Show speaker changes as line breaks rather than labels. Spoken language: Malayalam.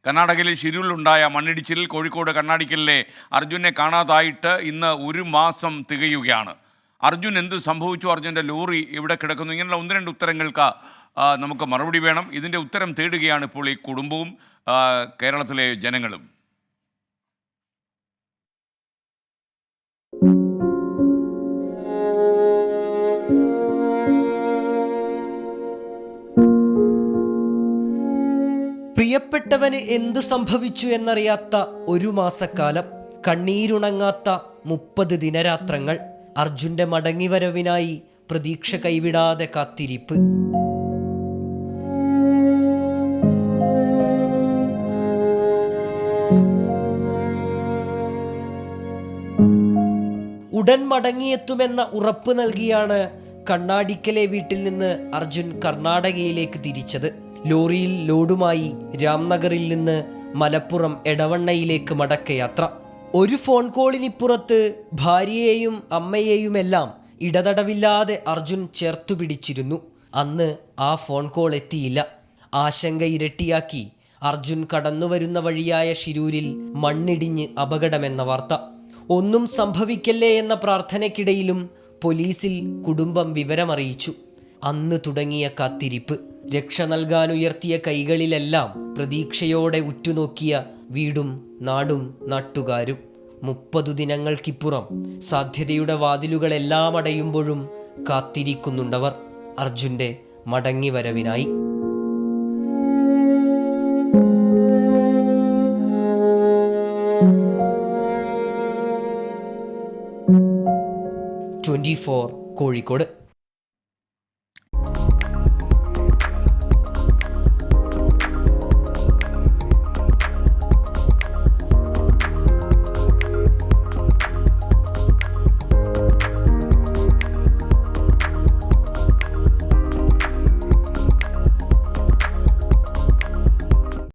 കർണാടകയിലെ ഷിരൂരിലുണ്ടായ മണ്ണിടിച്ചിലിൽ കോഴിക്കോട് കണ്ണാടിക്കലിലെ അർജുനെ കാണാതായിട്ട് ഇന്ന് 1 മാസം തികയുകയാണ്. അർജുൻ എന്ത് സംഭവിച്ചു? അർജുൻ്റെ ലോറി ഇവിടെ കിടക്കുന്നു? ഇങ്ങനെയുള്ള 1-2 ഉത്തരങ്ങൾക്ക് നമുക്ക് മറുപടി വേണം. ഇതിൻ്റെ ഉത്തരം തേടുകയാണ് ഇപ്പോൾ ഈ കുടുംബവും കേരളത്തിലെ ജനങ്ങളും.
പ്രിയപ്പെട്ടവന് എന്തു സംഭവിച്ചു എന്നറിയാത്ത 1 മാസക്കാലം, കണ്ണീരുണങ്ങാത്ത 30 ദിനരാത്രങ്ങൾ, അർജുന്റെ മടങ്ങിവരവിനായി പ്രതീക്ഷ കൈവിടാതെ കാത്തിരിപ്പ്. ഉടൻ മടങ്ങിയെത്തുമെന്ന ഉറപ്പ് നൽകിയാണ് കണ്ണാടിക്കലെ വീട്ടിൽ നിന്ന് അർജുൻ കർണാടകയിലേക്ക് തിരിച്ചത്. ലോറിയിൽ ലോഡുമായി രാംനഗറിൽ നിന്ന് മലപ്പുറം എടവണ്ണയിലേക്ക് മടക്കയാത്ര. ഒരു ഫോൺ കോളിനിപ്പുറത്ത് ഭാര്യയെയും അമ്മയെയുമെല്ലാം ഇടതടവില്ലാതെ അർജുൻ ചേർത്തുപിടിച്ചിരുന്നു. അന്ന് ആ ഫോൺ കോൾ എത്തിയില്ല. ആശങ്ക ഇരട്ടിയാക്കി അർജുൻ കടന്നുവരുന്ന വഴിയായ ഷിരൂരിൽ മണ്ണിടിഞ്ഞ് അപകടമെന്ന വാർത്ത. ഒന്നും സംഭവിക്കല്ലേ എന്ന പ്രാർത്ഥനയ്ക്കിടയിലും പോലീസിൽ കുടുംബം വിവരമറിയിച്ചു. അന്ന് തുടങ്ങിയ കാത്തിരിപ്പ്. രക്ഷ നൽകാനുയർത്തിയ കൈകളിലെല്ലാം പ്രതീക്ഷയോടെ ഉറ്റുനോക്കിയ വീടും നാടും നാട്ടുകാരും. 30 ദിനങ്ങൾക്കിപ്പുറം സാധ്യതയുടെ വാതിലുകളെല്ലാം അടയുമ്പോഴും കാത്തിരിക്കുന്നുണ്ടവർ അർജുൻ്റെ മടങ്ങിവരവിനായി. കോഴിക്കോട്.